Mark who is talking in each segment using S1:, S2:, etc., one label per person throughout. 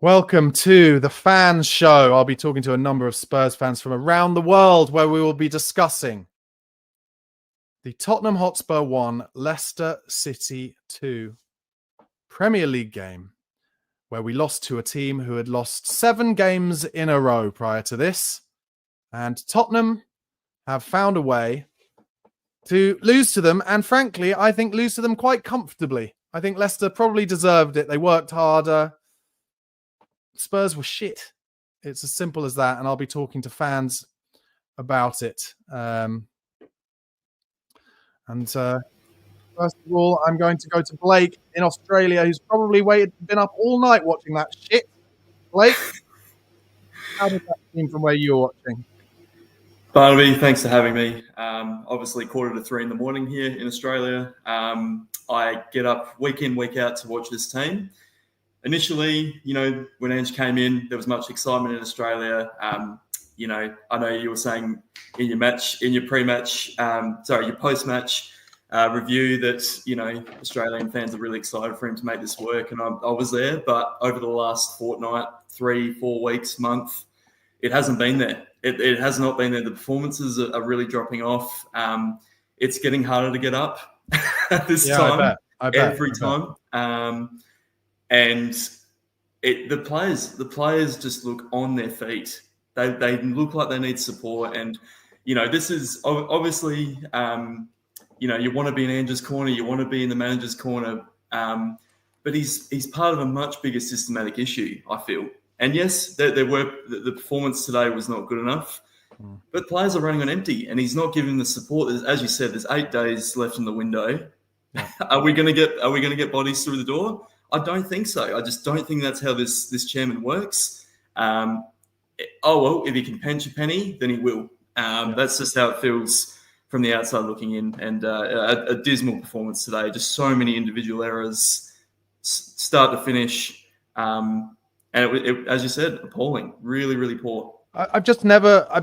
S1: Welcome to the Fans Show. I'll be talking to a number of Spurs fans from around the world where we will be discussing the Tottenham Hotspur 1, Leicester City 2 Premier League game, where we lost to a team who had lost 7 games in a row prior to this. And Tottenham have found a way to lose to them. And frankly, I think lose to them quite comfortably. I think Leicester probably deserved it. They worked harder. Spurs were shit. It's as simple as that. And I'll be talking to fans about it. First of all, I'm going to go to Blake in Australia, who's probably been up all night watching that shit. Blake, how did that seem from where you were watching?
S2: Barnaby, thanks for having me. Obviously, 2:45 in the morning here in Australia. I get up week in, week out to watch this team. Initially, when Ange came in, there was much excitement in Australia. I know you were saying in your post-match review that, Australian fans are really excited for him to make this work. And I was there, but over the last fortnight, 3-4 weeks, month, it hasn't been there. It has not been there. The performances are really dropping off. It's getting harder to get up this time. I bet. Every time. And the players just look on their feet. They look like they need support. And, this is obviously, you want to be in Ange's corner, you want to be in the manager's corner. But he's part of a much bigger systematic issue, I feel. And yes, the performance today was not good enough. But players are running on empty, and he's not giving the support. As you said, there's 8 days left in the window. Yeah. Are we going to get bodies through the door? I don't think so. I just don't think that's how this chairman works. If he can pinch a penny, then he will. That's just how it feels from the outside looking in. And a dismal performance today. Just so many individual errors, start to finish. And it, as you said, appalling. Really, really poor.
S1: I've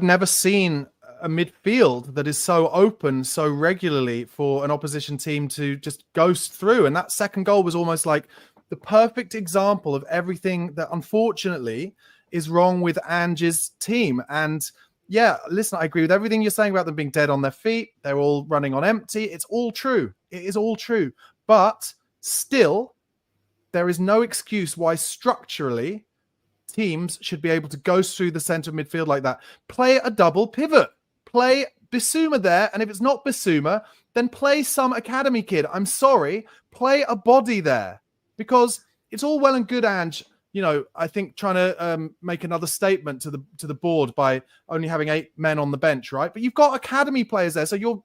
S1: never seen a midfield that is so open so regularly for an opposition team to just ghost through. And that second goal was almost like the perfect example of everything that unfortunately is wrong with Ange's team. And yeah, listen, I agree with everything you're saying about them being dead on their feet. They're all running on empty. It's all true. It is all true. But still, there is no excuse why structurally teams should be able to go through the center of midfield like that. Play a double pivot. Play Bissouma there. And if it's not Bissouma, then play some academy kid. I'm sorry. Play a body there. Because it's all well and good, Ange, I think trying to make another statement to the board by only having 8 men on the bench, right? But you've got academy players there, so you're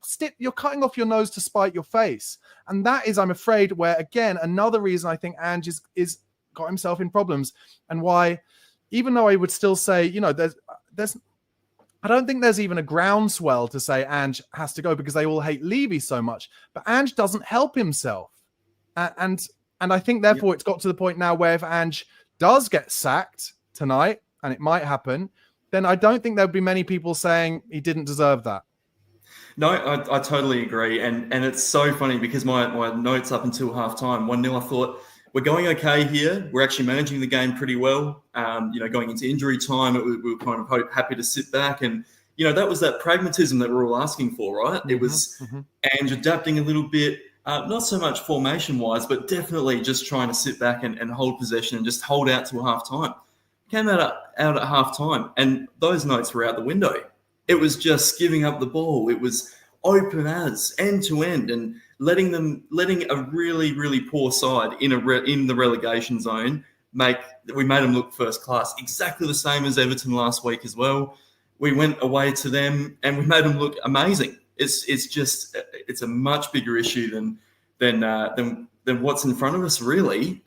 S1: cutting off your nose to spite your face. And that is, I'm afraid, where, again, another reason I think Ange is got himself in problems, and why, even though I would still say, there's I don't think there's even a groundswell to say Ange has to go because they all hate Levy so much. But Ange doesn't help himself. And I think, therefore, It's got to the point now where if Ange does get sacked tonight, and it might happen, then I don't think there'll be many people saying he didn't deserve that.
S2: No, I totally agree. And it's so funny because my notes up until halftime, 1-0, I thought, we're going okay here. We're actually managing the game pretty well. Going into injury time, we were kind of happy to sit back. And, that was that pragmatism that we're all asking for, right? It was Ange adapting a little bit. Not so much formation-wise, but definitely just trying to sit back and hold possession and just hold out till half-time. Came out at half-time, and those notes were out the window. It was just giving up the ball. It was open as, end-to-end, and letting a really, really poor side in the relegation zone we made them look first class. Exactly the same as Everton last week as well. We went away to them, and we made them look amazing. It's a much bigger issue than what's in front of us, really.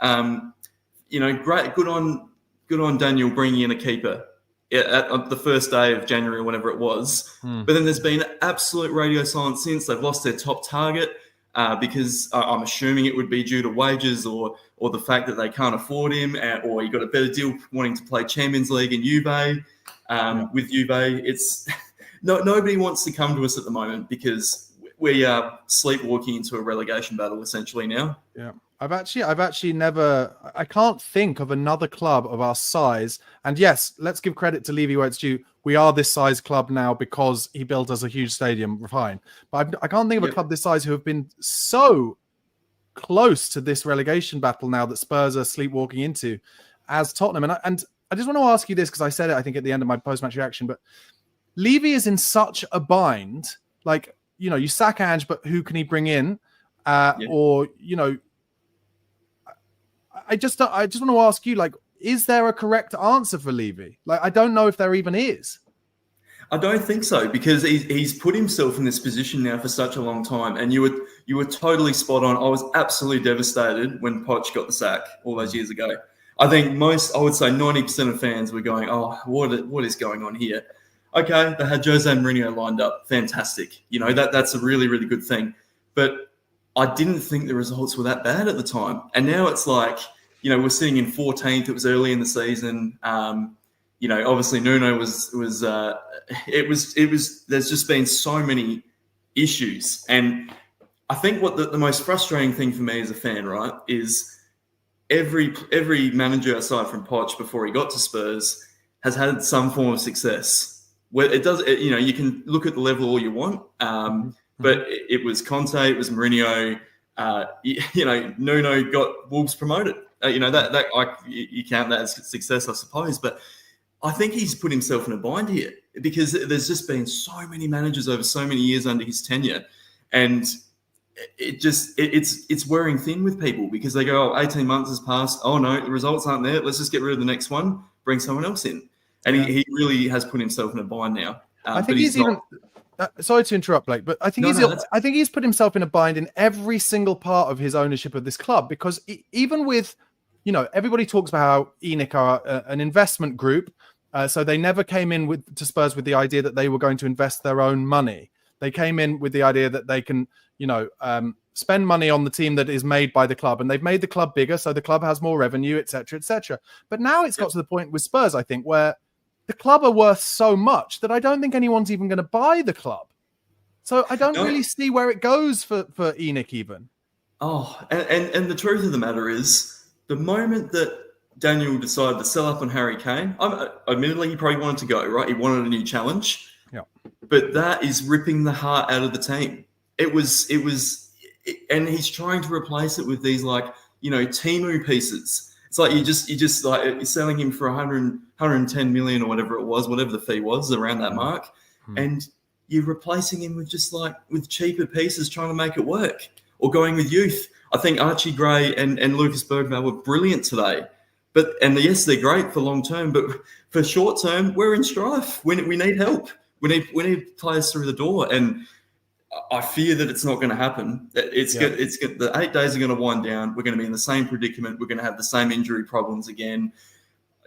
S2: Great, good on Daniel bringing in a keeper at the first day of January or whenever it was. But then there's been absolute radio silence since. They've lost their top target because I'm assuming it would be due to wages or the fact that they can't afford him, or he got a better deal wanting to play Champions League in Juve. With Juve, it's nobody wants to come to us at the moment because we are sleepwalking into a relegation battle essentially now.
S1: Yeah. I've actually never. I can't think of another club of our size. And yes, let's give credit to Levy where it's due. We are this size club now because he built us a huge stadium. Fine, but I can't think of a club this size who have been so close to this relegation battle now that Spurs are sleepwalking into, as Tottenham. And I just want to ask you this because I said it, I think, at the end of my post-match reaction. But Levy is in such a bind. Like, you know, you sack Ange, but who can he bring in? Or, you know. I just want to ask you, like, is there a correct answer for Levy? Like, I don't know if there even is.
S2: I don't think so, because he's put himself in this position now for such a long time. And you were totally spot on. I was absolutely devastated when Poch got the sack all those years ago. I think I would say 90% of fans were going, oh, what is going on here? Okay, they had Jose Mourinho lined up. Fantastic. You know, that's a really, really good thing. But I didn't think the results were that bad at the time. And now it's like, you know, we're sitting in 14th. It was early in the season. You know, obviously Nuno was there's just been so many issues. And I think what the most frustrating thing for me as a fan, right, is every manager aside from Poch before he got to Spurs has had some form of success. Where you know, you can look at the level all you want. But it was Conte, it was Mourinho. You know, Nuno got Wolves promoted. You know, you count that as success, I suppose. But I think he's put himself in a bind here because there's just been so many managers over so many years under his tenure, and it's wearing thin with people because they go, oh, 18 months has passed. Oh no, the results aren't there. Let's just get rid of the next one, bring someone else in, and he really has put himself in a bind now.
S1: I think he's even. Sorry to interrupt, Blake, but I think I think he's put himself in a bind in every single part of his ownership of this club, because even with, you know, everybody talks about how ENIC are an investment group, so they never came in to Spurs with the idea that they were going to invest their own money. They came in with the idea that they can, you know, spend money on the team that is made by the club, and they've made the club bigger, so the club has more revenue, etc., etc. But now it's got to the point with Spurs, I think, where the club are worth so much that I don't think anyone's even going to buy the club. So I don't really see where it goes for ENIC even. Oh,
S2: and the truth of the matter is, the moment that Daniel decided to sell up on Harry Kane, admittedly, he probably wanted to go, right? He wanted a new challenge.
S1: Yeah.
S2: But that is ripping the heart out of the team. And he's trying to replace it with these, like, you know, Timu pieces. It's like you just like you're selling him for 110 million or whatever it was, whatever the fee was around that mark, and you're replacing him with cheaper pieces, trying to make it work, or going with youth. I think Archie Gray and Lucas Bergvall were brilliant today, and yes, they're great for long term, but for short term, we're in strife. We need help. We need players through the door, and I fear that it's not going to happen. The 8 days are going to wind down. We're going to be in the same predicament. We're going to have the same injury problems again.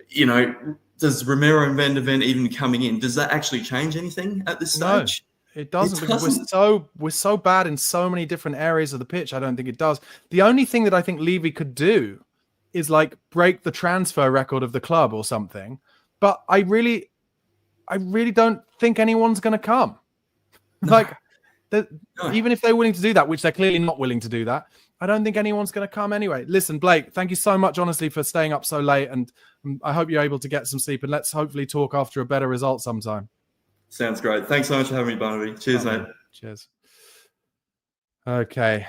S2: You know, does Romero and Van de Ven even coming in, does that actually change anything at this stage?
S1: No, it doesn't. Because we're so bad in so many different areas of the pitch. I don't think it does. The only thing that I think Levy could do is like break the transfer record of the club or something. But I really don't think anyone's going to come. Like. Even if they're willing to do that, which they're clearly not willing to do that, I don't think anyone's going to come anyway. Listen, Blake, thank you so much, honestly, for staying up so late, and I hope you're able to get some sleep, and let's hopefully talk after a better result sometime.
S2: Sounds great. Thanks so much for having me, Barnaby. Cheers, mate.
S1: Cheers. Okay.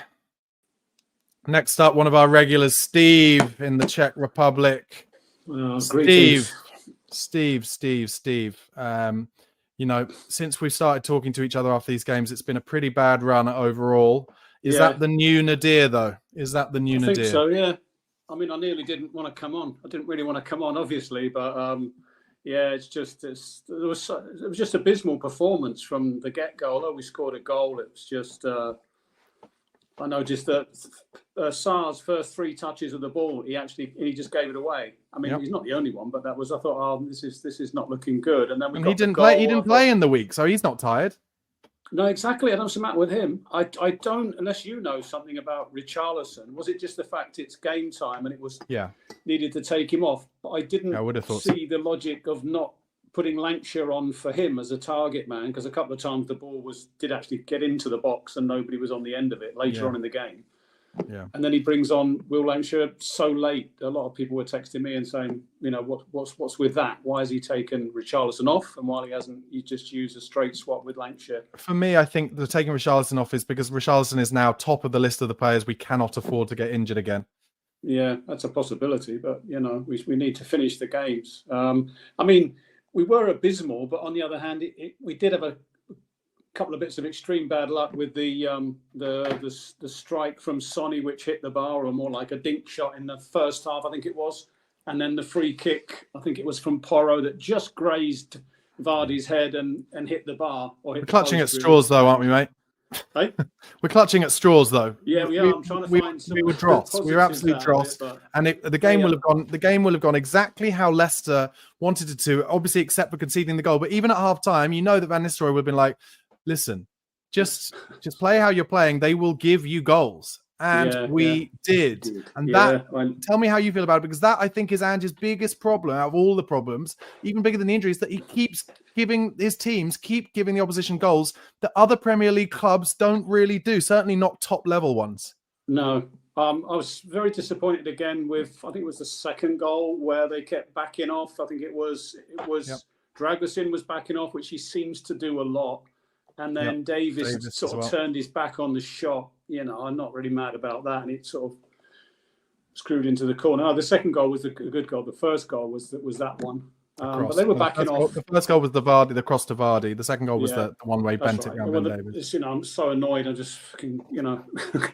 S1: Next up, one of our regulars, Steve in the Czech Republic. Steve. You know, since we started talking to each other after these games, it's been a pretty bad run overall. Is that the new Nadir, though? Is that the new Nadir?
S3: I think so, yeah. I mean, I nearly didn't want to come on. I didn't really want to come on, obviously, but yeah, it was just abysmal performance from the get-go. Although we scored a goal, it was just I noticed that Sarr's first 3 touches of the ball, he just gave it away. I mean, He's not the only one, but I thought, oh, this is not looking good. And then he didn't
S1: play. He didn't play in the week, so he's not tired.
S3: No, exactly. I don't know what's the matter with him. I don't, unless you know something about Richarlison. Was it just the fact it's game time and it was needed to take him off? But I didn't see the logic of not putting Lancashire on for him as a target man, because a couple of times the ball did actually get into the box and nobody was on the end of it later on in the game.
S1: Yeah.
S3: And then he brings on Will Lancashire so late. A lot of people were texting me and saying, you know, what's with that? Why has he taken Richarlison off? And while he hasn't, he just used a straight swap with Lancashire.
S1: For me, I think the taking Richarlison off is because Richarlison is now top of the list of the players we cannot afford to get injured again.
S3: Yeah, that's a possibility, but you know, we need to finish the games. I mean, we were abysmal, but on the other hand, we did have a couple of bits of extreme bad luck with the strike from Sonny, which hit the bar, or more like a dink shot in the first half, I think it was, and then the free kick, I think it was from Porro, that just grazed Vardy's head and hit the bar.
S1: We're clutching at straws, though, aren't we, mate?
S3: Hey?
S1: We're clutching at straws, though.
S3: Yeah, we are. I'm trying to find some.
S1: We were dross. We were absolute dross, and the game will have gone. The game will have gone exactly how Leicester wanted it to. Obviously, except for conceding the goal. But even at half time, you know that Van Nistelrooy would have been like, "Listen, just play how you're playing. They will give you goals." And we did. And tell me how you feel about it, because that, I think, is Ange's biggest problem out of all the problems, even bigger than the injuries, that he keeps giving his teams, keep giving the opposition goals that other Premier League clubs don't really do, certainly not top level ones.
S3: No. I was very disappointed again with, I think it was the second goal where they kept backing off. I think it was Dragusin was backing off, which he seems to do a lot. And then Davis sort of turned his back on the shot. You know, I'm not really mad about that. And it sort of screwed into the corner. Oh, the second goal was a good goal. The first goal was that one. But they were backing off.
S1: The first goal was the cross to Vardy. The second goal was the one way bent it around Davis.
S3: You know, I'm so annoyed. I just fucking, you know,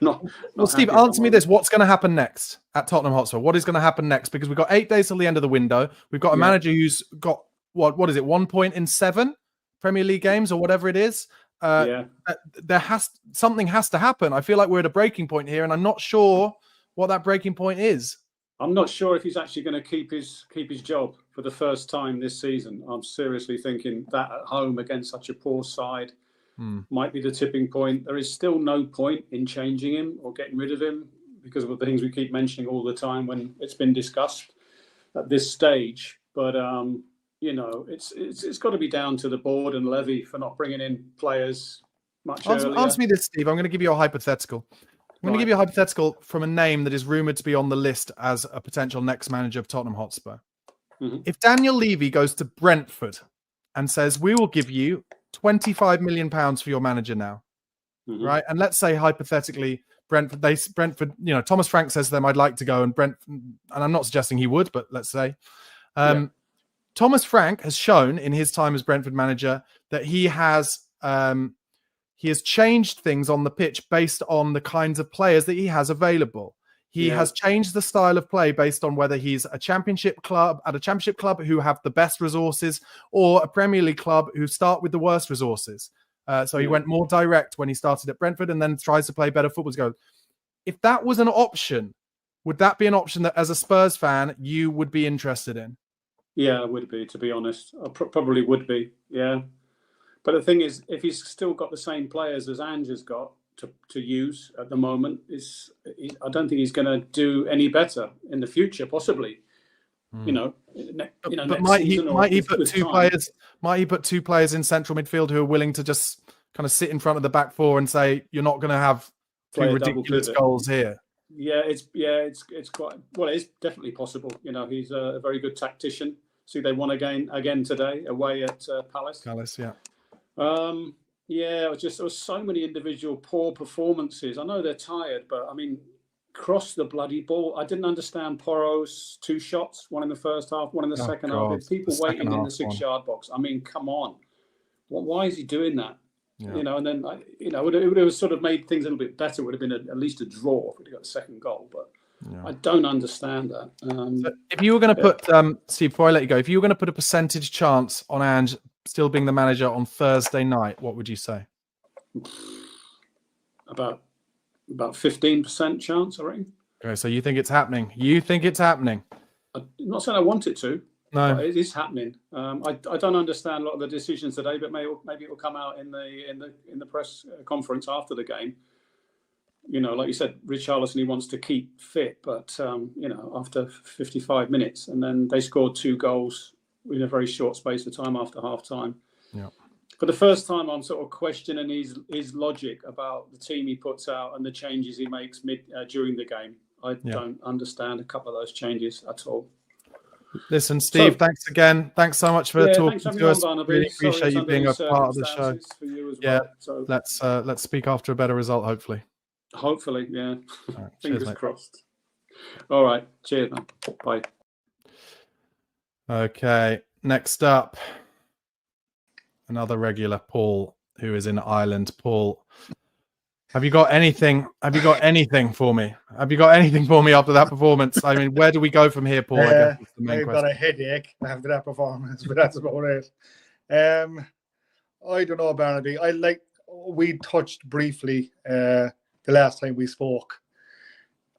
S3: not
S1: well, Steve, answer me this. What's going to happen next at Tottenham Hotspur? What is going to happen next? Because we've got 8 days till the end of the window. We've got a manager who's got, what is it, 1 point in 7 Premier League games or whatever it is. Something has to happen. I feel like we're at a breaking point here, and I'm not sure what that breaking point is.
S3: I'm not sure if he's actually going to keep his job for the first time this season. I'm seriously thinking that at home against such a poor side might be the tipping point. There is still no point in changing him or getting rid of him because of the things we keep mentioning all the time when it's been discussed at this stage. But you know, it's got to be down to the board and Levy for not bringing in players much earlier.
S1: Answer me this, Steve. I'm going to give you a hypothetical. I'm going to give you a hypothetical from a name that is rumoured to be on the list as a potential next manager of Tottenham Hotspur. Mm-hmm. If Daniel Levy goes to Brentford and says, we will give you £25 million for your manager now, right? And let's say hypothetically, Brentford, you know, Thomas Frank says to them, I'd like to go, and I'm not suggesting he would, but let's say. Thomas Frank has shown in his time as Brentford manager that he has changed things on the pitch based on the kinds of players that he has available. He has changed the style of play based on whether he's a championship club who have the best resources or a Premier League club who start with the worst resources. So he went more direct when he started at Brentford and then tries to play better football. If that was an option, would that be an option that as a Spurs fan, you would be interested in?
S3: Yeah, I would be, to be honest. I probably would be, yeah. But the thing is, if he's still got the same players as Ange has got to use at the moment, I don't think he's going to do any better in the future, possibly. You know,
S1: but might he put two players in central midfield who are willing to just kind of sit in front of the back four and say, you're not going to have two ridiculous goals here?
S3: Yeah, it's quite well. It's definitely possible. You know, he's a very good tactician. See, they won again today away at Palace.
S1: Yeah.
S3: There was so many individual poor performances. I know they're tired, but I mean, cross the bloody ball. I didn't understand Porro's 2 shots, one in the first half, one in the second half. There's people waiting in the 6-yard box. I mean, come on. Why is he doing that? Yeah. You know, and then, it would have sort of made things a little bit better. It would have been at least a draw if we'd got a second goal. But I don't understand that.
S1: So if you were going to put, Steve, before I let you go, if you were going to put a percentage chance on Ange still being the manager on Thursday night, what would you say?
S3: About 15% chance, I reckon.
S1: Okay, so you think it's happening?
S3: I'm not saying I want it to.
S1: No,
S3: it is happening. I don't understand a lot of the decisions today, but maybe it will come out in the press conference after the game. You know, like you said, Richarlison, he wants to keep fit, but after 55 minutes, and then they scored 2 goals in a very short space of time after half time.
S1: Yeah.
S3: For the first time, I'm sort of questioning his logic about the team he puts out and the changes he makes during the game. I don't understand a couple of those changes at all.
S1: Listen, Steve, thanks again. Thanks so much for talking to us.
S3: Barnaby.
S1: Really appreciate you being a part of the show.
S3: For you as
S1: yeah,
S3: well. So
S1: let's speak after a better result, hopefully.
S3: Hopefully, yeah.
S1: Right,
S3: Fingers crossed. All right. Cheers, man. Bye.
S1: Okay. Next up, another regular, Paul, who is in Ireland. Paul, have you got anything? Have you got anything for me? Have you got anything for me after that performance? I mean, where do we go from here, Paul? I guess is the main
S4: I've
S1: question.
S4: got a headache after that performance, but that's about it. I don't know, Barnaby. We touched briefly the last time we spoke.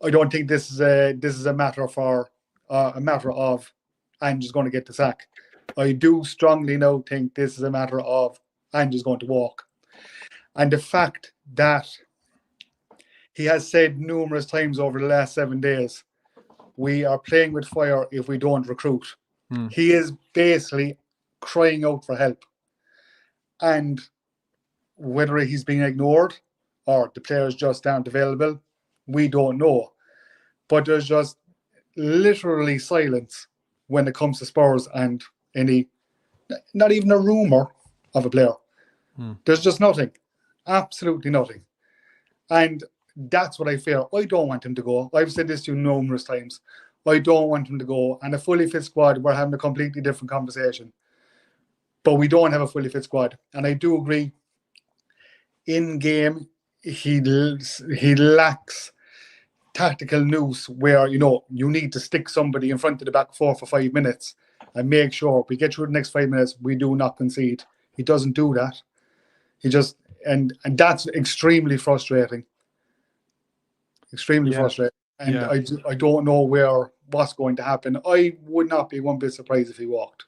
S4: I don't think this is a matter of Ange's going to get the sack. I do strongly now think this is a matter of Ange's going to walk, and the fact that he has said numerous times over the last 7 days, we are playing with fire if we don't recruit. He is basically crying out for help. And whether he's being ignored or the players just aren't available, we don't know. But there's just literally silence when it comes to Spurs and not even a rumour of a player. There's just nothing. Absolutely nothing. And that's what I fear. I don't want him to go. I've said this to you numerous times. I don't want him to go. And a fully fit squad, we're having a completely different conversation. But we don't have a fully fit squad. And I do agree, in game, he lacks tactical nous where, you need to stick somebody in front of the back four for 5 minutes and make sure we get through the next 5 minutes, we do not concede. He doesn't do that. He just, and that's extremely frustrating. Extremely frustrating. And I don't know what's going to happen. I would not be one bit surprised if he walked.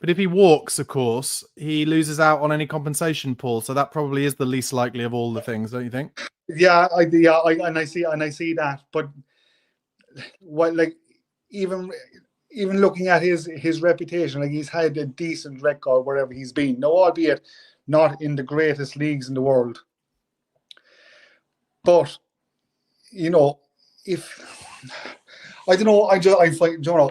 S1: But if he walks, of course, he loses out on any compensation, Paul. So that probably is the least likely of all the things, don't you think?
S4: Yeah, I see that. But even looking at his reputation, he's had a decent record wherever he's been. Now, albeit not in the greatest leagues in the world. But if I don't know,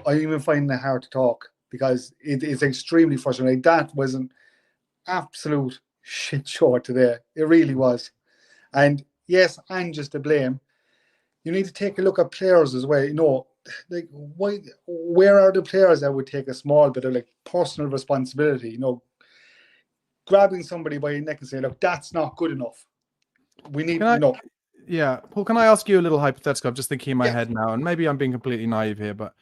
S4: I even find it hard to talk because it is extremely frustrating. That was an absolute shit show today. It really was. And yes, Ange's to blame. You need to take a look at players as well. Where are the players that would take a small bit of personal responsibility? Grabbing somebody by the neck and saying, "Look, that's not good enough. We need to know."
S1: Yeah, Paul, can I ask you a little hypothetical? I'm just thinking in my head now, and maybe I'm being completely naive here, but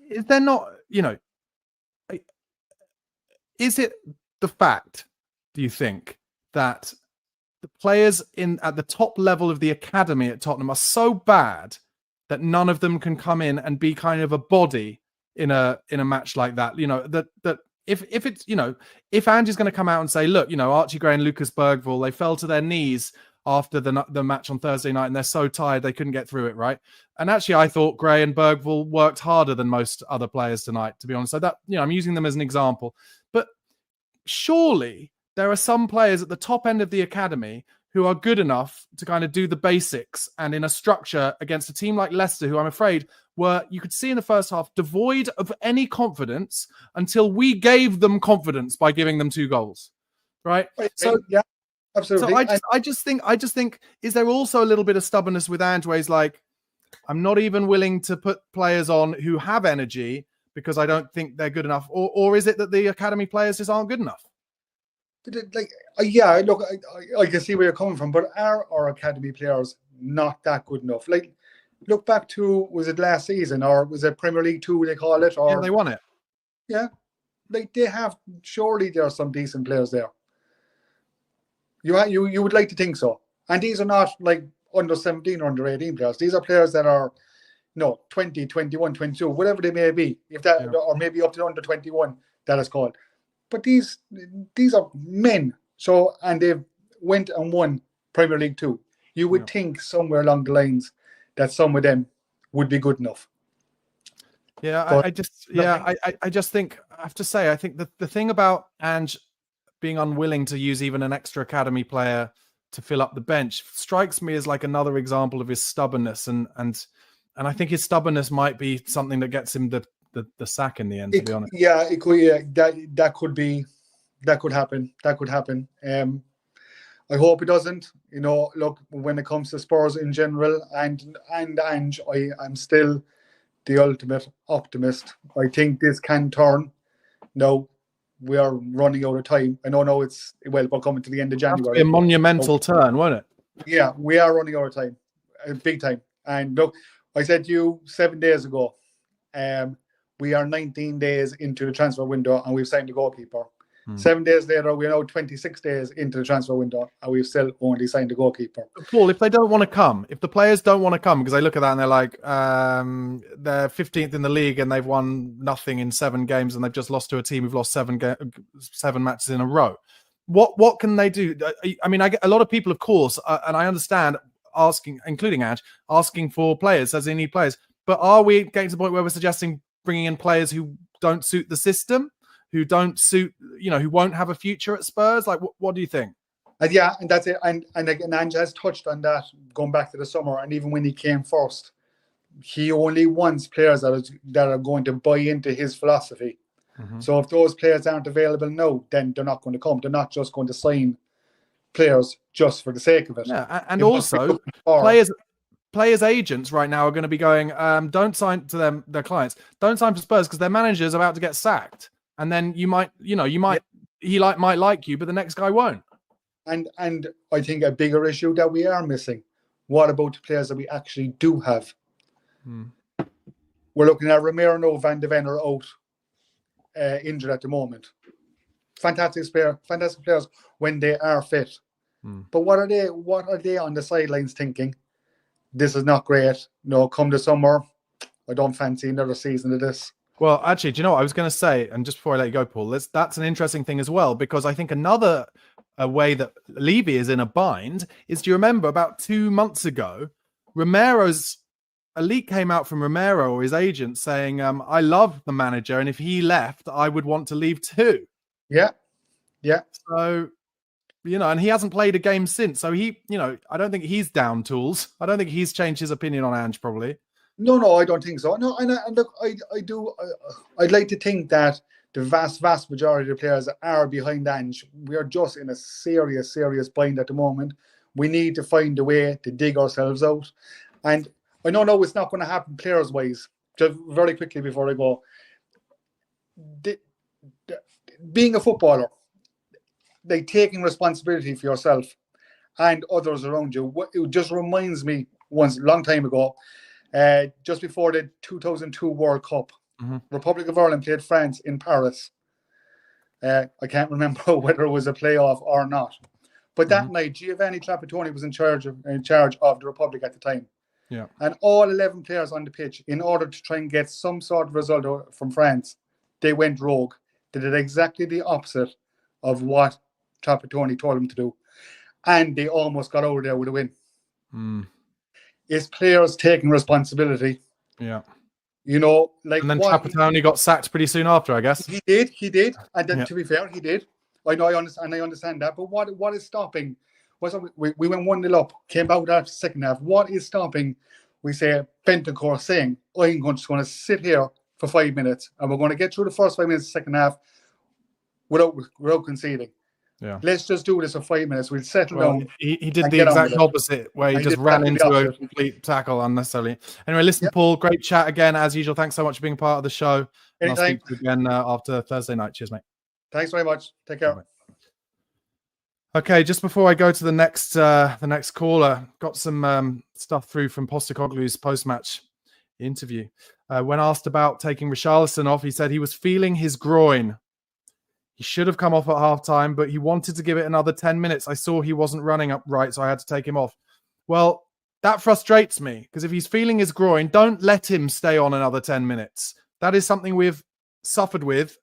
S1: is there not, is it the fact, do you think, that the players at the top level of the academy at Tottenham are so bad that none of them can come in and be kind of a body in a match like that? That if it's, if Ange's going to come out and say, look, Archie Gray and Lucas Bergvall, they fell to their knees after the match on Thursday night and they're so tired they couldn't get through it, right? And actually I thought Gray and Bergvall worked harder than most other players tonight, to be honest. So that, I'm using them as an example. But surely there are some players at the top end of the academy who are good enough to kind of do the basics and in a structure against a team like Leicester, who I'm afraid were, you could see in the first half, devoid of any confidence until we gave them confidence by giving them 2 goals, right? So
S4: yeah. Absolutely.
S1: So I just think, is there also a little bit of stubbornness with Andre? He's like, I'm not even willing to put players on who have energy because I don't think they're good enough, or is it that the academy players just aren't good enough?
S4: Look, I can see where you're coming from, but are our academy players not that good enough? Look back to, was it last season, or was it Premier League 2 they call it? Or
S1: they won it.
S4: Yeah, they have. Surely there are some decent players there. You would like to think so. And these are not under 17 or under 18 players. These are players that are 20, 21, 22, whatever they may be. If that or maybe up to under 21, that is called. But these are men. So, and they went and won Premier League 2. You would think somewhere along the lines that some of them would be good enough.
S1: Yeah,
S4: but
S1: I just think, I have to say, I think that the thing about Ange being unwilling to use even an extra academy player to fill up the bench strikes me as like another example of his stubbornness, and I think his stubbornness might be something that gets him the sack in the end. To be honest,
S4: yeah, it could. Yeah, that could be. That could happen. That could happen. I hope it doesn't. You know, look, when it comes to Spurs in general, and Ange, I'm still the ultimate optimist. I think this can turn. No, we are running out of time. I know we're coming to the end of
S1: it'll have to
S4: January.
S1: be a monumental turn, won't it?
S4: Yeah, we are running out of time, big time. And look, I said to you 7 days ago, we are 19 days into the transfer window and we've signed a goalkeeper. 7 days later, we're now 26 days into the transfer window and we've still only signed a goalkeeper.
S1: Paul, if they don't want to come, if the players don't want to come, because they look at that and they're like, they're 15th in the league and they've won nothing in 7 games and they've just lost to a team who've lost 7 matches in a row. What can they do? I mean, I get a lot of people, of course, and I understand asking, including Ange, asking for players as they need players. But are we getting to the point where we're suggesting bringing in players who don't suit the system, who don't suit, who won't have a future at Spurs? Like, what do you think?
S4: Yeah, and that's it. And again, Ange has touched on that going back to the summer. And even when he came first, he only wants players that are going to buy into his philosophy. Mm-hmm. So if those players aren't available now, then they're not going to come. They're not just going to sign players just for the sake of it.
S1: Yeah, and also players' agents right now are going to be going, don't sign to their clients. Don't sign for Spurs because their manager's about to get sacked. And then he might like you, but the next guy won't. And
S4: I think a bigger issue that we are missing. What about the players that we actually do have? We're looking at Romero and Van de Ven are out injured at the moment. Fantastic players when they are fit. But what are they on the sidelines thinking? This is not great. No, come the summer, I don't fancy another season of this.
S1: Well, actually, do you know what I was going to say? And just before I let you go, Paul, that's an interesting thing as well, because I think another way that Levy is in a bind is, do you remember about 2 months ago, a leak came out from Romero or his agent saying, I love the manager, and if he left, I would want to leave too.
S4: Yeah.
S1: So, and he hasn't played a game since. So I don't think he's down tools. I don't think he's changed his opinion on Ange probably.
S4: No, I don't think so. No, and look, I do. I'd like to think that the vast majority of the players are behind Ange. We are just in a serious bind at the moment. We need to find a way to dig ourselves out. And I know it's not going to happen players-wise. Just very quickly before I go, being a footballer, like taking responsibility for yourself and others around you. It just reminds me once, a long time ago, just before the 2002 World Cup, Republic of Ireland played France in Paris. I can't remember whether it was a playoff or not, but that night Giovanni Trapattoni was in charge of the Republic at the time.
S1: Yeah,
S4: and all 11 players on the pitch, in order to try and get some sort of result from France, they went rogue. They did exactly the opposite of what Trapattoni told them to do, and they almost got over there with a win. It's players taking responsibility.
S1: Yeah.
S4: And then
S1: Trapattoni got sacked pretty soon after, I guess.
S4: He did. And then, to be fair, he did. I understand that. But what is stopping? We went 1-0 up, came out after the second half. What is stopping, we say, Bentancur saying, I'm just going to sit here for 5 minutes and we're going to get through the first 5 minutes of the second half without conceding.
S1: Yeah.
S4: Let's just do this for 5 minutes. We'll settle down.
S1: He did the exact opposite, where he just ran into a complete tackle unnecessarily. Anyway, listen, Paul, great chat again, as usual. Thanks so much for being part of the show. And I'll speak to you again after Thursday night. Cheers, mate.
S4: Thanks very much. Take care.
S1: Bye. Okay, just before I go to the next caller, got some stuff through from Postecoglou's post-match interview. When asked about taking Richarlison off, he said he was feeling his groin. He should have come off at halftime, but he wanted to give it another 10 minutes. I saw he wasn't running up right, so I had to take him off. Well, that frustrates me, because if he's feeling his groin, don't let him stay on another 10 minutes. That is something we've suffered with.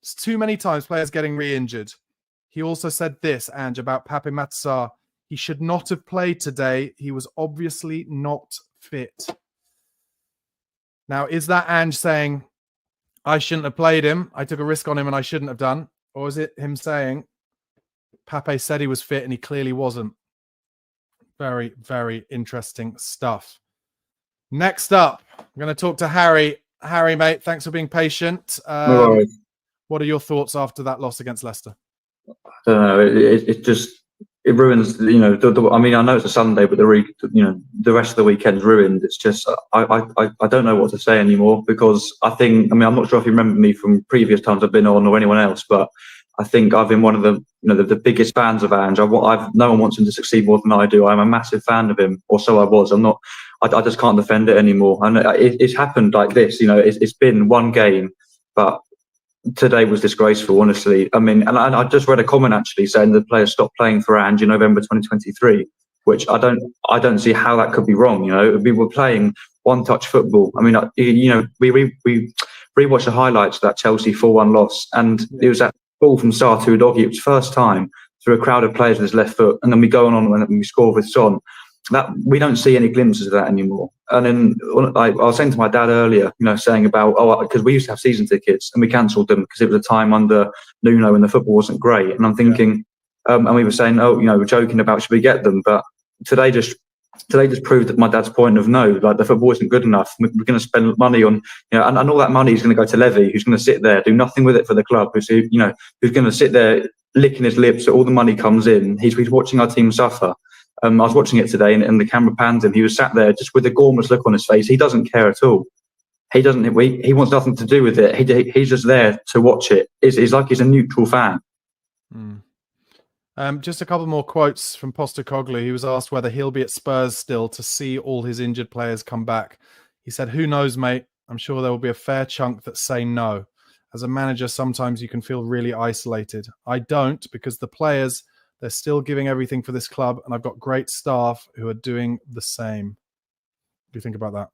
S1: It's too many times players getting re-injured. He also said this, Ange, about Pape Matsar. He should not have played today. He was obviously not fit. Now, is that Ange saying, I shouldn't have played him, I took a risk on him and I shouldn't have done? Or is it him saying, Pape said he was fit and he clearly wasn't. Very, very interesting stuff. Next up, I'm going to talk to Harry. Harry, mate, thanks for being patient.
S5: No worries.
S1: What are your thoughts after that loss against Leicester?
S5: I don't know. It just ruins. I mean, I know it's a Sunday, but the rest of the weekend's ruined. It's just I don't know what to say anymore, because I'm not sure if you remember me from previous times I've been on or anyone else, but I think I've been one of the biggest fans of Ange. No one wants him to succeed more than I do. I'm a massive fan of him, or so I was. I'm not. I just can't defend it anymore. And it's happened like this. It's been one game, but today was disgraceful, honestly. I mean, and I just read a comment actually saying the players stopped playing for Ange in November 2023, which I don't see how that could be wrong. We were playing one-touch football. I mean, we rewatched the highlights of that Chelsea 4-1 loss, and it was that ball from Sarr to Udogie. It was first time through a crowd of players with his left foot, and then we go on and we score with Son. That we don't see any glimpses of that anymore. And then I was saying to my dad earlier, saying about because we used to have season tickets and we cancelled them because it was a time under Nuno and the football wasn't great. And I'm thinking, and we were saying, we're joking about should we get them? But today just proved that my dad's point of no, like the football isn't good enough. We're going to spend money on, and all that money is going to go to Levy, who's going to sit there, do nothing with it for the club, who's going to sit there licking his lips so all the money comes in. He's watching our team suffer. I was watching it today, and the camera panned him. He was sat there just with a gormless look on his face. He doesn't care at all. He doesn't. He wants nothing to do with it. He's just there to watch it. It's like he's a neutral fan.
S1: Just a couple more quotes from Postecoglou. He was asked whether he'll be at Spurs still to see all his injured players come back. He said, "Who knows, mate? I'm sure there will be a fair chunk that say no. As a manager, sometimes you can feel really isolated. I don't, because the players, they're still giving everything for this club, and I've got great staff who are doing the same." What do you think about that?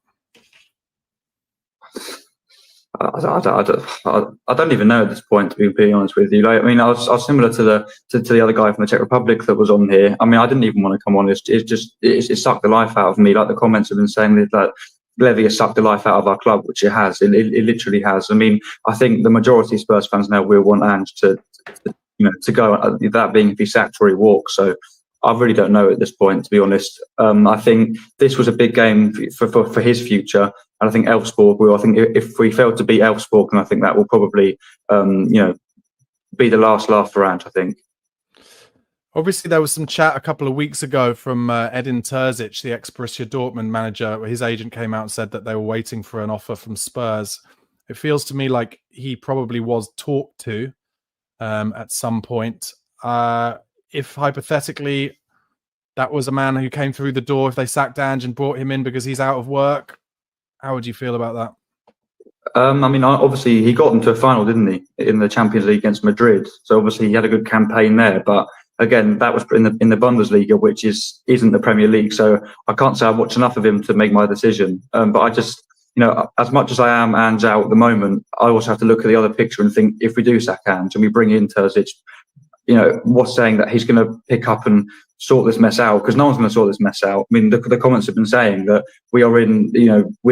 S5: I don't even know at this point, to be being honest with you. I was similar to the other guy from the Czech Republic that was on here. I mean, I didn't even want to come on. It sucked the life out of me. Like the comments have been saying that Levy has sucked the life out of our club, which it has. It literally has. I mean, I think the majority of Spurs fans now will want Ange to go, that being if he sacked or he walks. So I really don't know at this point, to be honest. I think this was a big game for his future, and I think Elfsborg will. I think if we fail to beat Elfsborg, then I think that will probably, be the last laugh for Ange, I think.
S1: Obviously, there was some chat a couple of weeks ago from Edin Terzic, the ex-Borussia Dortmund manager, where his agent came out and said that they were waiting for an offer from Spurs. It feels to me like he probably was talked to at some point. If hypothetically that was a man who came through the door, if they sacked Ange and brought him in because he's out of work, how would you feel about that?
S5: Obviously he got into a final, didn't he, in the Champions League against Madrid? So obviously he had a good campaign there. But again, that was in the Bundesliga, which isn't the Premier League. So I can't say I watched enough of him to make my decision. But I just, as much as I am Ange out at the moment, I also have to look at the other picture and think, if we do sack Ange and we bring in Terzic, what's saying that he's going to pick up and sort this mess out? Because no one's going to sort this mess out. I mean, the comments have been saying that we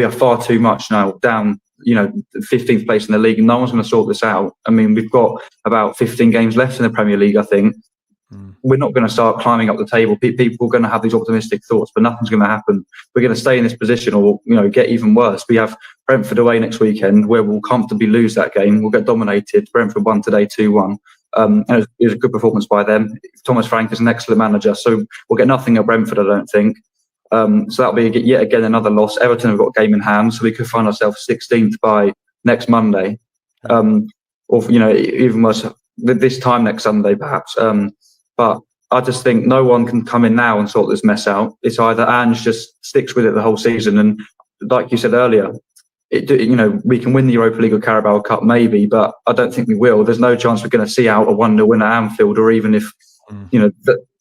S5: are far too much now down, 15th place in the league, and no one's going to sort this out. I mean, we've got about 15 games left in the Premier League, I think. We're not going to start climbing up the table. People are going to have these optimistic thoughts, but nothing's going to happen. We're going to stay in this position, or get even worse. We have Brentford away next weekend, where we'll comfortably lose that game. We'll get dominated. Brentford won today 2-1. And it was a good performance by them. Thomas Frank is an excellent manager, so we'll get nothing at Brentford, I don't think. So that'll be yet again another loss. Everton have got a game in hand, so we could find ourselves 16th by next Monday, or even worse, this time next Sunday perhaps. But I just think no one can come in now and sort this mess out. It's either Ange just sticks with it the whole season, and like you said earlier, we can win the Europa League or Carabao Cup maybe, but I don't think we will. There's no chance we're going to see out a 1-0 win at Anfield, or even if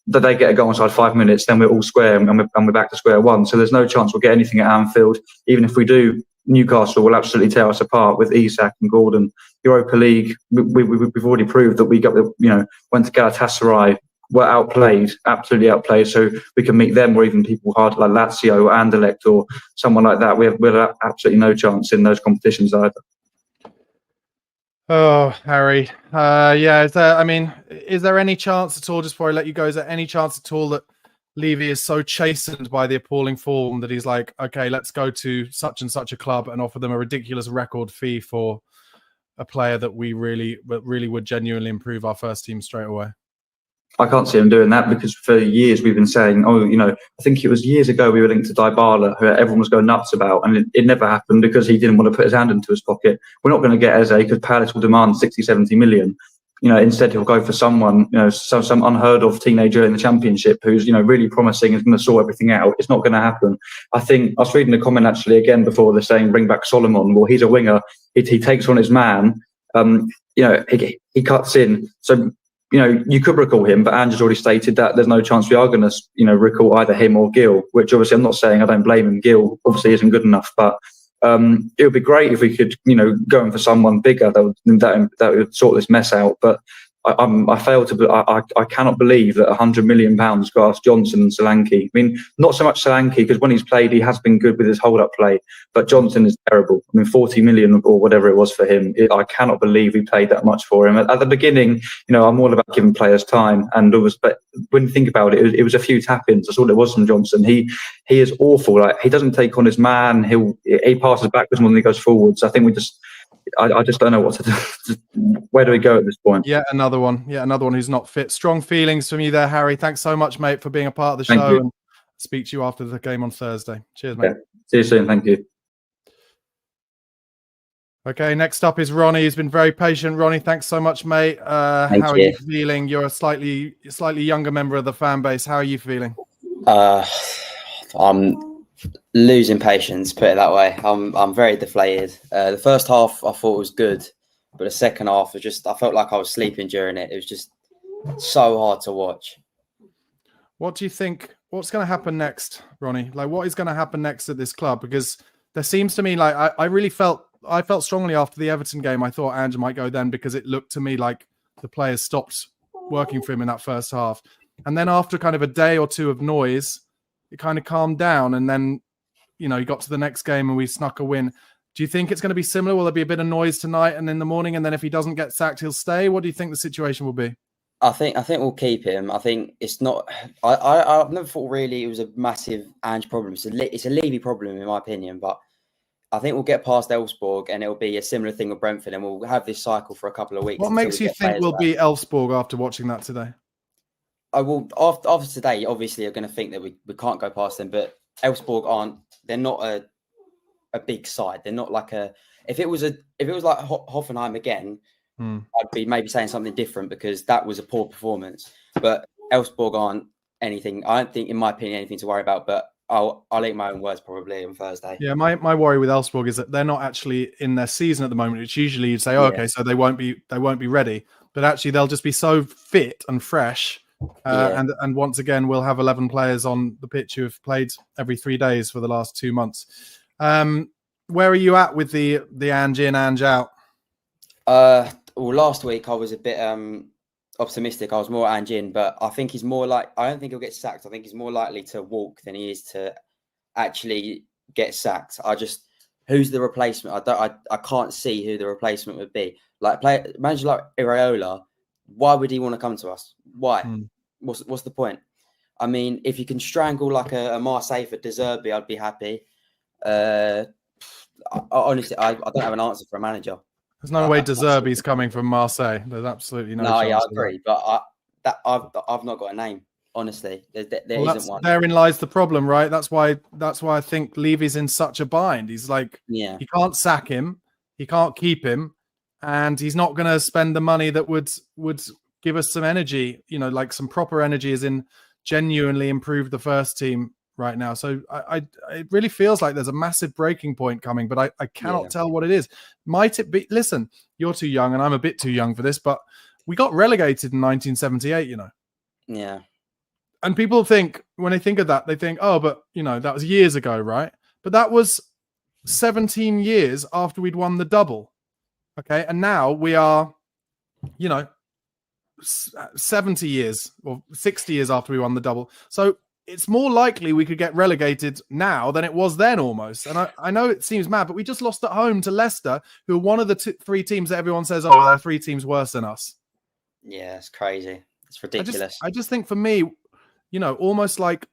S5: that they get a goal inside 5 minutes, then we're all square and we're back to square one. So there's no chance we'll get anything at Anfield. Even if we do, Newcastle will absolutely tear us apart with Isak and Gordon. Europa League, we've already proved that we went to Galatasaray, were absolutely outplayed. So we can meet them, or even people hard like Lazio or Anderlecht or someone like that. We have absolutely no chance in those competitions either.
S1: Oh, Harry. Yeah. Is there any chance at all, just before I let you go, is there any chance at all that Levy is so chastened by the appalling form that he's like, okay, let's go to such and such a club and offer them a ridiculous record fee for a player that we really would genuinely improve our first team straight away?
S5: I can't see him doing that, because for years we've been saying, I think it was years ago we were linked to Dybala, who everyone was going nuts about, and it never happened because he didn't want to put his hand into his pocket. We're not going to get Eze because Palace will demand 60, 70 million. Instead he'll go for someone, some unheard of teenager in the Championship who's, really promising, is going to sort everything out. It's not going to happen. I think I was reading a comment actually again before, they're saying bring back Solomon. Well, he's a winger. He takes on his man. He cuts in. So, you could recall him, but Ange has already stated that there's no chance we are going to, recall either him or Gill, which obviously I'm not saying I don't blame him. Gill obviously isn't good enough, but it would be great if we could, go in for someone bigger that would sort this mess out. But I fail to. I cannot believe that £100 million got us Johnson and Solanke. I mean, not so much Solanke, because when he's played, he has been good with his hold-up play. But Johnson is terrible. I mean, 40 million or whatever it was for him. I cannot believe we paid that much for him. At the beginning, I'm all about giving players time, but when you think about it, it was a few tap-ins. That's all it was from Johnson. He is awful. Like, he doesn't take on his man. He passes backwards more than he goes forwards. I think I just don't know what to do. Where do we go at this point?
S1: Yeah, another one who's not fit. Strong feelings from you there, Harry. Thanks so much, mate, for being a part of the show. And speak to you after the game on Thursday. Cheers, mate.
S5: Yeah. See you soon. Thank you.
S1: Okay, next up is Ronnie, who's been very patient. Ronnie, thanks so much, mate. How are you feeling? You're a slightly younger member of the fan base. How are you feeling?
S6: I'm losing patience, put it that way. I'm very deflated. The first half I thought was good, but the second half was I felt like I was sleeping during it. It was just so hard to watch.
S1: What do you think? What's going to happen next, Ronnie? Like, what is going to happen next at this club? Because there seems to me like I felt strongly after the Everton game. I thought Ange might go then, because it looked to me like the players stopped working for him in that first half. And then after kind of a day or two of noise, it kind of calmed down. And then, he got to the next game and we snuck a win. Do you think it's going to be similar? Will there be a bit of noise tonight and in the morning? And then if he doesn't get sacked, he'll stay? What do you think the situation will be?
S6: I think we'll keep him. I think it's not. I've never thought really it was a massive Ange problem. It's a Levy problem in my opinion. But I think we'll get past Elfsborg and it'll be a similar thing with Brentford, and we'll have this cycle for a couple of weeks.
S1: What makes you think we'll beat Elfsborg after watching that today?
S6: I will. After today, obviously, you're going to think that we can't go past them. But Elfsborg they're not a big side. They're not like if it was like Hoffenheim again, I'd be maybe saying something different, because that was a poor performance. But Elfsborg aren't anything. I don't think, in my opinion, anything to worry about. But I'll eat my own words probably on Thursday. Yeah,
S1: my worry with Elfsborg is that they're not actually in their season at the moment. It's usually you'd say, okay, so they won't be ready, but actually they'll just be so fit and fresh. And once again, we'll have 11 players on the pitch who have played every 3 days for the last 2 months. Where are you at with the Ange in, Ange out?
S6: Well, last week I was a bit optimistic. I was more Ange in, but I think he's more like, I don't think he'll get sacked. I think he's more likely to walk than he is to actually get sacked. Who's the replacement? I can't see who the replacement would be. Like manager like Iraola, why would he want to come to us? Why? What's the point? I mean, if you can strangle like a Marseille for De Zerbi, I'd be happy. Honestly, I don't have an answer for a manager.
S1: There's no way De Zerbi's coming from Marseille. There's absolutely no chance.
S6: Yeah, I agree. But I've not got a name. Honestly, there isn't one.
S1: Therein lies the problem, right? That's why I think Levy's in such a bind. He's like, he can't sack him, he can't keep him, and he's not going to spend the money that would give us some energy, like some proper energy, as in genuinely improve the first team right now. So it really feels like there's a massive breaking point coming, but I cannot tell what it is. Might it be? Listen, you're too young, and I'm a bit too young for this, but we got relegated in 1978.
S6: Yeah.
S1: And people think, when they think of that, they think, oh, but, that was years ago, right? But that was 17 years after we'd won the double. Okay. And now we are, 70 years or 60 years after we won the double. So it's more likely we could get relegated now than it was then almost. And I know it seems mad, but we just lost at home to Leicester, who are one of the three teams that everyone says, oh, they're 3 teams worse than us.
S6: Yeah, it's crazy. It's ridiculous.
S1: I just think for me, you know, almost like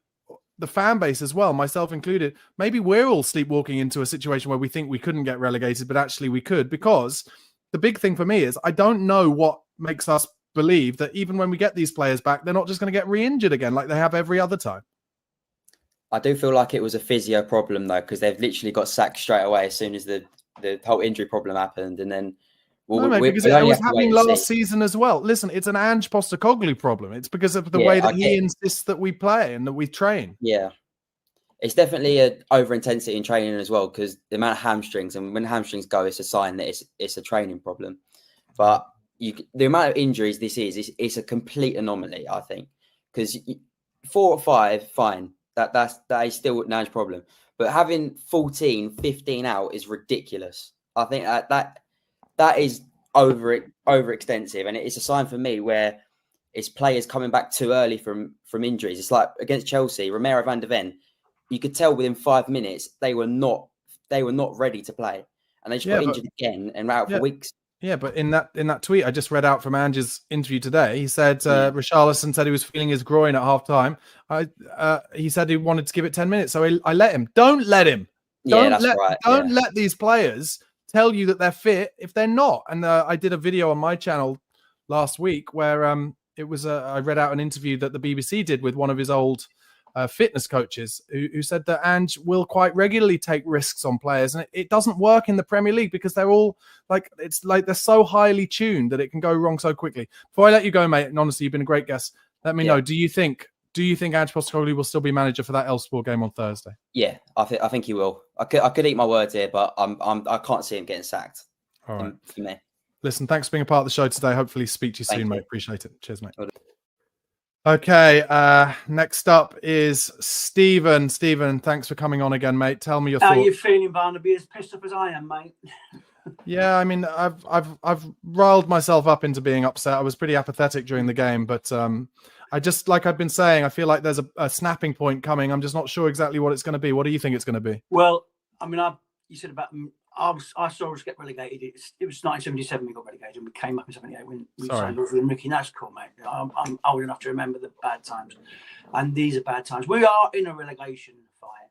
S1: the fan base as well, myself included, maybe we're all sleepwalking into a situation where we think we couldn't get relegated, but actually we could, because the big thing for me is I don't know what makes us believe that even when we get these players back, they're not just going to get re-injured again like they have every other time.
S6: I do feel like it was a physio problem though, because they've literally got sacked straight away as soon as the whole injury problem happened, and then
S1: because it was happening last season as well. Listen, it's an Ange Postecoglou problem. It's because of the way that he insists that we play and that we train.
S6: Yeah, it's definitely an over intensity in training as well, because the amount of hamstrings, and when hamstrings go, it's a sign that it's a training problem. But the amount of injuries this is it's a complete anomaly, I think, because 4 or 5, fine, that is still an Ange problem. But having 14, 15 out is ridiculous. I think that is overextensive, and it's a sign for me where it's players coming back too early from injuries. It's like against Chelsea, Romero van der Ven, you could tell within 5 minutes they were not ready to play, and they just got injured again and were out for weeks.
S1: Yeah, but in that tweet I just read out from Ange's interview today, he said Richarlison said he was feeling his groin at half time. He said he wanted to give it 10 minutes, so I let him. Don't let him. Don't let these players tell you that they're fit if they're not. And I did a video on my channel last week where it was I read out an interview that the BBC did with one of his old fitness coaches who said that Ange will quite regularly take risks on players, and it doesn't work in the Premier League because they're all it's like they're so highly tuned that it can go wrong so quickly. Before I let you go, mate, and honestly, you've been a great guest. Let me know. Do you think Ange Postecoglou will still be manager for that Elfsborg game on Thursday? Yeah,
S6: I think he will. I could eat my words here, but I can't see him getting sacked.
S1: All right,
S6: for me.
S1: Listen, thanks for being a part of the show today. Hopefully, speak to you soon, mate. Appreciate it. Cheers, mate. Okay, next up is Stephen. Stephen, thanks for coming on again, mate. Tell me your thoughts.
S7: How are you feeling, Barnaby? As pissed off as I am, mate.
S1: Yeah, I mean, I've riled myself up into being upset. I was pretty apathetic during the game, but I just, like I've been saying, I feel like there's a snapping point coming. I'm just not sure exactly what it's going to be. What do you think it's going to be?
S7: Well, I mean, you said about I saw us get relegated. It was 1977 we got relegated, and we came up in 78 when we signed with Ricky. That's cool, mate. I'm old enough to remember the bad times, and these are bad times. We are in a relegation fight,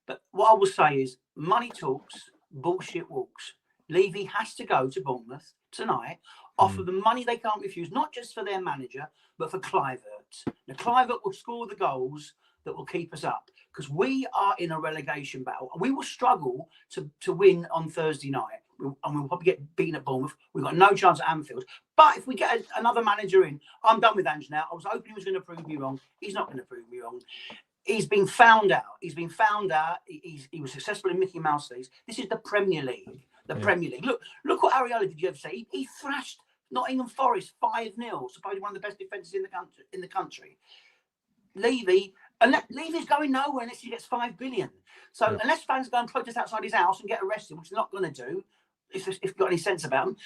S7: but what I will say is money talks, bullshit walks. Levy has to go to Bournemouth tonight, offer them money they can't refuse, not just for their manager, but for Kluivert. Now, Kluivert will score the goals that will keep us up, because we are in a relegation battle. We will struggle to win on Thursday night, and we'll probably get beaten at Bournemouth. We've got no chance at Anfield. But if we get another manager in, I'm done with Ange now. I was hoping he was going to prove me wrong. He's not going to prove me wrong. He's been found out. He was successful in Mickey Mouse leagues. This is the Premier League. Premier League. Look what Areola did you ever say? He thrashed Nottingham Forest 5-0, supposedly one of the best defences in the country. Levy's going nowhere unless he gets 5 billion. So unless fans go and protest outside his house and get arrested, which they're not going to do, if you've got any sense about him,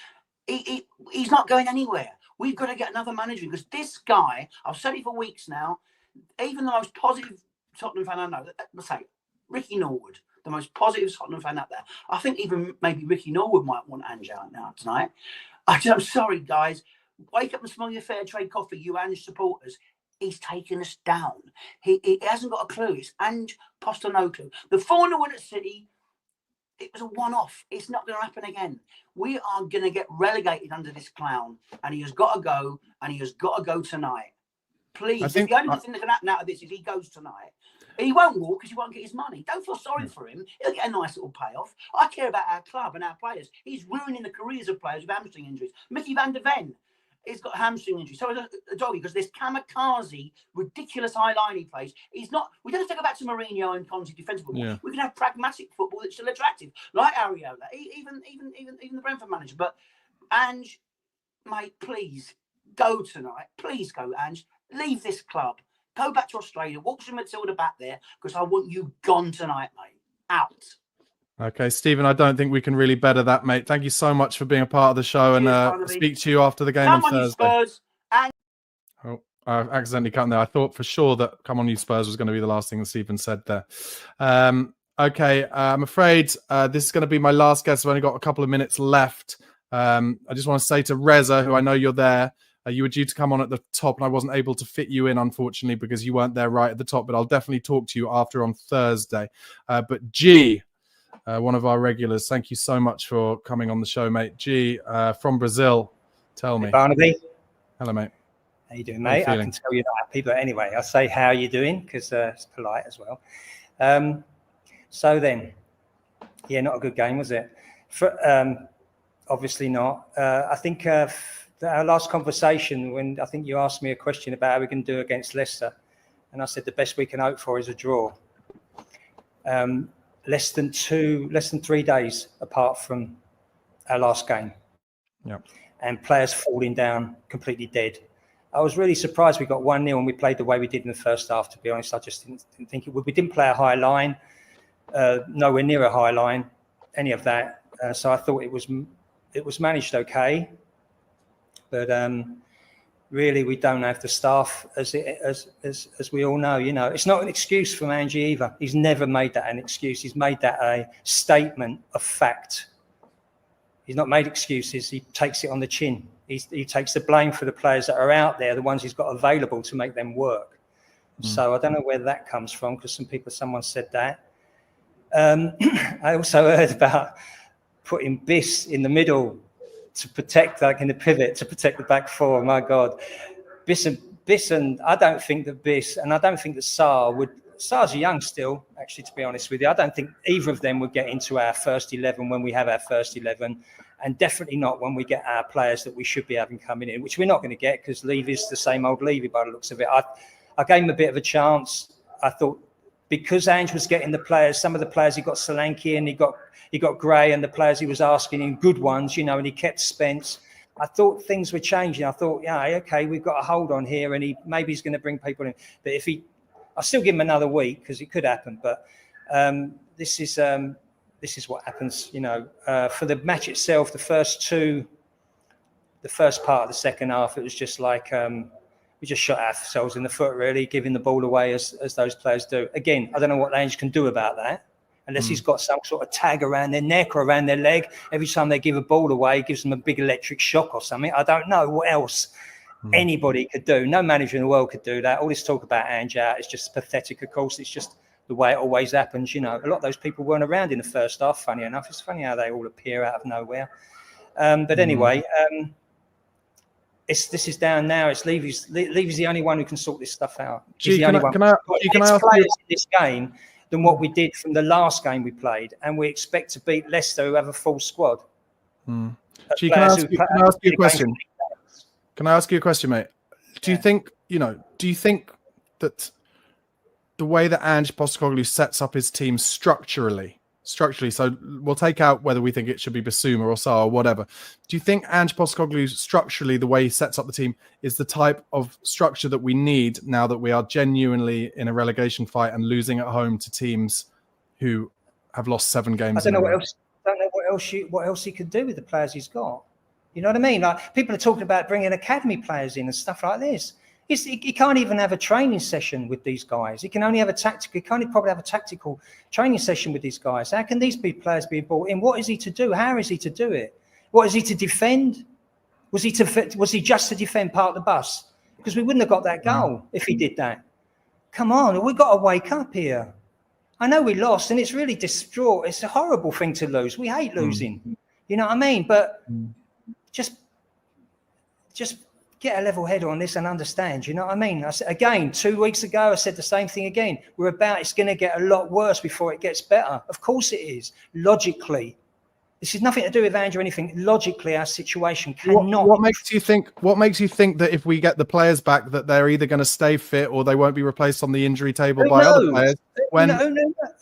S7: he's not going anywhere. We've got to get another manager, because this guy, I've said it for weeks now, even the most positive Tottenham fan I know, let's say Ricky Norwood, the most positive Tottenham fan out there. I think even maybe Ricky Norwood might want Ange out now tonight. I'm sorry, guys. Wake up and smell your fair trade coffee, you Ange supporters. He's taken us down. He hasn't got a clue. It's Ange Postecoglou. The 4-0 win at City, it was a one-off. It's not going to happen again. We are going to get relegated under this clown, and he has got to go, and he has got to go tonight. Please. The only thing that can happen out of this is he goes tonight. He won't walk because he won't get his money. Don't feel sorry for him. He'll get a nice little payoff. I care about our club and our players. He's ruining the careers of players with hamstring injuries. Mickey van der Ven, he's got a hamstring injury. So is a doggy, because this kamikaze, ridiculous high line he plays. We don't have to go back to Mourinho and Conte defensive football. Yeah. We can have pragmatic football that's still attractive, like Areola, even the Brentford manager. But Ange, mate, please go tonight. Please go, Ange. Leave this club. Go back to Australia. Walk some Matilda back there, because I want you gone tonight, mate. Out.
S1: Okay, Stephen, I don't think we can really better that, mate. Thank you so much for being a part of the show. Cheers, and speak to you after the game on Thursday.
S7: Spurs.
S1: I accidentally cut in there. I thought for sure that "Come on, you Spurs" was going to be the last thing that Stephen said there. Okay, I'm afraid this is going to be my last guess. I've only got a couple of minutes left. I just want to say to Reza, who I know you're there, you were due to come on at the top, and I wasn't able to fit you in, unfortunately, because you weren't there right at the top. But I'll definitely talk to you after on Thursday. But G, one of our regulars, thank you so much for coming on the show, mate. G, from Brazil, tell me.
S8: Hey, Barnaby.
S1: Hello, mate.
S8: How you doing, mate? I can tell you're not happy, but anyway, I say how you doing because it's polite as well. So then, yeah, not a good game, was it? Obviously not. I think our last conversation, when I think you asked me a question about how we can do against Leicester, and I said the best we can hope for is a draw. Less than 3 days apart from our last game.
S1: Yeah.
S8: And players falling down completely dead. I was really surprised we got 1-0 and we played the way we did in the first half, to be honest. I just didn't think it would. We didn't play a high line, nowhere near a high line, any of that. So I thought it was managed okay. But really, we don't have the staff, as we all know. You know, it's not an excuse from Angie either. He's never made that an excuse. He's made that a statement of fact. He's not made excuses. He takes it on the chin. He takes the blame for the players that are out there, the ones he's got available to make them work. So I don't know where that comes from, because someone said that. I also heard about putting Biss in the middle to protect, like in the pivot, to protect the back four. My God. Biss and I don't think that Biss, and I don't think that Sar's young still, actually, to be honest with you. I don't think either of them would get into our first 11 when we have our first 11, and definitely not when we get our players that we should be having coming in, which we're not going to get because Levy's the same old Levy by the looks of it. I gave him a bit of a chance. I thought because Ange was getting the players, some of the players, he got Solanke and he got Gray, and the players he was asking in good ones, you know, and he kept Spence. I thought things were changing. I thought, yeah, okay, we've got a hold on here, and maybe he's going to bring people in. But I'll still give him another week because it could happen. But this is what happens, you know. For the match itself, the first part of the second half, it was just like we just shot ourselves in the foot, really, giving the ball away as those players do. Again, I don't know what Ange can do about that, unless he's got some sort of tag around their neck or around their leg. Every time they give a ball away, it gives them a big electric shock or something. I don't know what else anybody could do. No manager in the world could do that. All this talk about Ange out is just pathetic, of course. It's just the way it always happens, you know. A lot of those people weren't around in the first half, funny enough. It's funny how they all appear out of nowhere. But anyway, this is down now. It's Levy's the only one who can sort this stuff out. He's the only one. Can I ask players in this game than what we did from the last game we played, and we expect to beat Leicester, who have a full squad.
S1: Can I ask you a question? Can I ask you a question, mate? Do you think that the way that Ange Postecoglou sets up his team structurally, so we'll take out whether we think it should be Basuma or Sarr or whatever. Do you think Ange Postecoglou structurally, the way he sets up the team, is the type of structure that we need now that we are genuinely in a relegation fight and losing at home to teams who have lost 7 games? I don't know
S8: what else he could do with the players he's got. You know what I mean? Like, people are talking about bringing academy players in and stuff like this. He can't even have a training session with these guys. He can only have He can't probably have a tactical training session with these guys. How can these players be brought in? What is he to do? How is he to do it? What is he to defend? Was he just to defend Park the Bus? Because we wouldn't have got that goal if he did that. Come on, we've got to wake up here. I know we lost, and it's really distraught. It's a horrible thing to lose. We hate losing. You know what I mean? But just get a level head on this and understand, you know what I mean? Again, 2 weeks ago, I said the same thing again. It's going to get a lot worse before it gets better. Of course it is. Logically. This has nothing to do with Ange or anything. Logically, our situation cannot...
S1: What makes you think that if we get the players back, that they're either going to stay fit or they won't be replaced on the injury table by other players?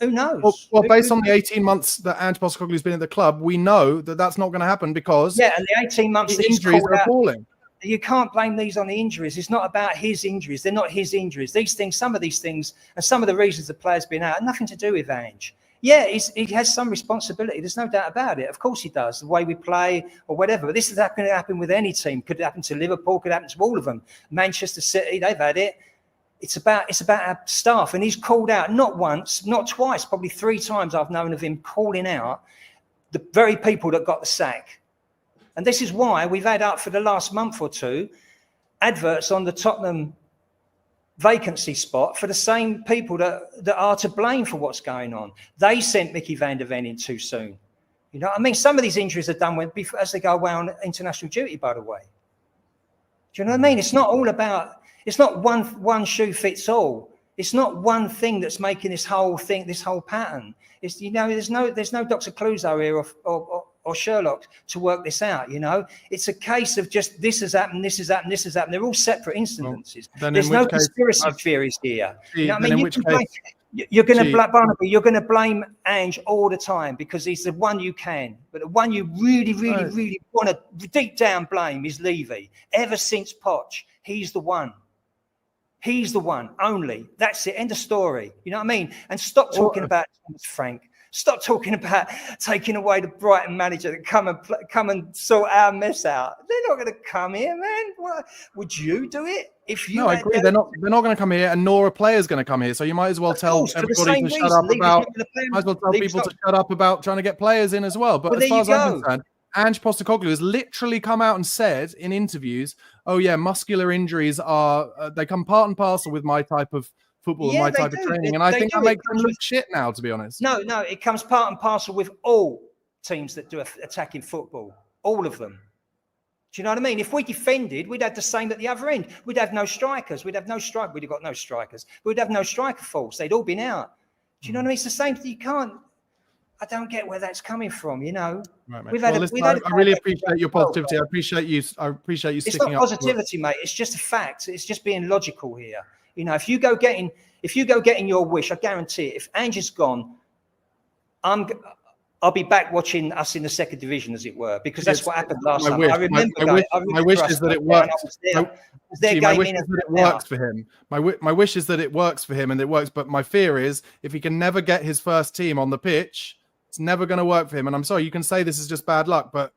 S8: Who knows?
S1: Well, based on the 18 months that Ange Postecoglou's been at the club, we know that that's not going to happen because...
S8: Yeah, and the 18 months
S1: the injuries are appalling.
S8: You can't blame these on the injuries. It's not about his injuries. They're not his injuries. Some of these things, and some of the reasons the players been out, have nothing to do with Ange. Yeah, he has some responsibility. There's no doubt about it. Of course he does. The way we play or whatever. But this is going to happen with any team. Could happen to Liverpool. Could happen to all of them. Manchester City, they've had it. It's about our staff. And he's called out not once, not twice, probably 3 times I've known of him calling out the very people that got the sack. And this is why we've had up for the last month or two adverts on the Tottenham vacancy spot for the same people that are to blame for what's going on. They sent Mickey van der Ven in too soon. You know what I mean? Some of these injuries are done as they go away on international duty, by the way. Do you know what I mean? It's not all about, it's not one shoe fits all. It's not one thing that's making this whole thing, this whole pattern. It's, you know, there's no Dr. Clouseau here or Sherlock to work this out, you know. It's a case of just this has happened, this has happened, this has happened. They're all separate incidences. Well, there's no conspiracy theories here. You know what I mean? You're going to blame Barnaby. You're going to blame Ange all the time because he's the one you can. But the one you really, really, really want to deep down blame is Levy. Ever since Poch, he's the one. He's the one only. That's it. End of story. You know what I mean? And stop talking about Thomas Frank. Stop talking about taking away the Brighton manager to come and sort our mess out. They're not going to come here, man. What, would you do it if you?
S1: No, I agree. They're not going to come here, and nor are players going to come here. So you might as well tell everybody to shut up about. Might as well tell people to shut up about trying to get players in as well. But as far as I'm concerned, Ange Postecoglou has literally come out and said in interviews, "Oh yeah, muscular injuries they come part and parcel with my type of football and my type of training." And I think that makes them look shit now, to be honest.
S8: No, it comes part and parcel with all teams that do attacking football, all of them. Do you know what I mean? If we defended, we'd have the same at the other end. We'd have no strikers. We'd have no strike. We'd have got no strikers. We'd have no striker force. They'd all been out. Do you know what I mean? It's the same thing. You can't. I don't get where that's coming from, you know.
S1: Right, mate. I really appreciate your positivity. I appreciate you sticking up.
S8: It's not positivity, mate. It's just a fact. It's just being logical here. You know, if you go getting your wish, I guarantee it. If Ange is gone, I'll be back watching us in the second division, as it were, because that's what happened last time. I remember.
S1: My wish is that it works. My wish is that it works for him. My wish is that it works for him, and it works. But my fear is if he can never get his first team on the pitch, it's never going to work for him. And I'm sorry, you can say this is just bad luck, but.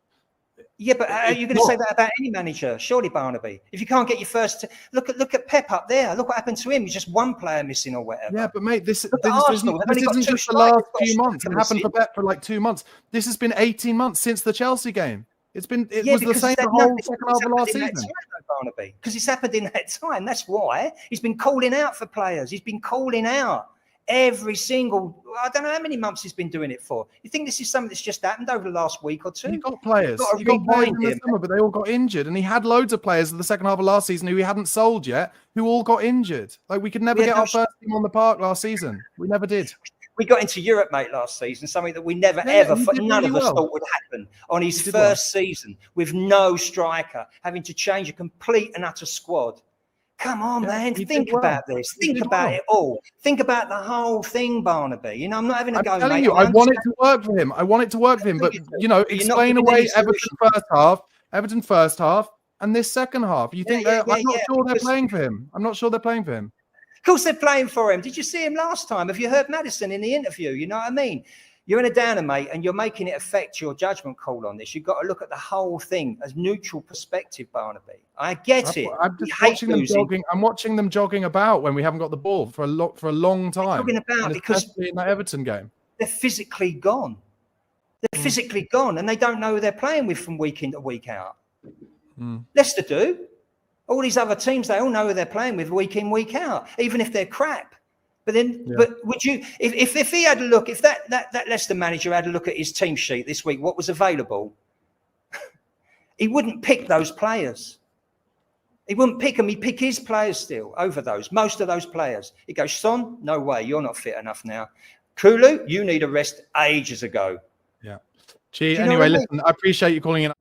S8: Yeah, but are you going to say that about any manager? Surely, Barnaby. If you can't get your first, look at Pep up there. Look what happened to him. He's just one player missing or whatever.
S1: Yeah, but mate, this isn't just the last few months. It happened for Pep for like 2 months. This has been 18 months since the Chelsea game. It was the same the whole second half of last season.
S8: Barnaby, because it's happened in that time. That's why he's been calling out for players. He's been calling out. Every single, I don't know how many months he's been doing it for. You think this is something that's just happened over the last week or two?
S1: He got players. He got players in the summer, but they all got injured. And he had loads of players in the second half of last season who he hadn't sold yet, who all got injured. Like we could never get our first team on the park last season. We never did.
S8: We got into Europe, mate, last season, something that we never ever, none of us thought would happen on his first season with no striker, having to change a complete and utter squad. Come on, man. Think about this. Think about it all. Think about the whole thing, Barnaby. You know, I'm not having a go, mate. I'm telling you,
S1: I want it to work for him. I want it to work for him. But, you know, explain away Everton first half, and this second half. You think I'm not sure they're playing for him. I'm not sure they're playing for him.
S8: Of course they're playing for him. Did you see him last time? Have you heard Maddison in the interview? You know what I mean? You're in a downer, mate, and you're making it affect your judgment call on this. You've got to look at the whole thing as neutral perspective, Barnaby. I get it.
S1: I'm just watching them jogging. I'm watching them jogging about when we haven't got the ball for a long time.
S8: They're jogging about because
S1: in that Everton game,
S8: they're physically gone. They're physically gone, and they don't know who they're playing with from week in to week out. Leicester do. All these other teams, they all know who they're playing with week in, week out, even if they're crap. But then, but would you, if he had a look, if that Leicester manager had a look at his team sheet this week, what was available, he wouldn't pick those players. He wouldn't pick them. He'd pick his players still over those, most of those players. He goes, Son, no way, you're not fit enough now. Kulu, you need a rest ages ago.
S1: Yeah. Gee, anyway, listen, I appreciate you calling in.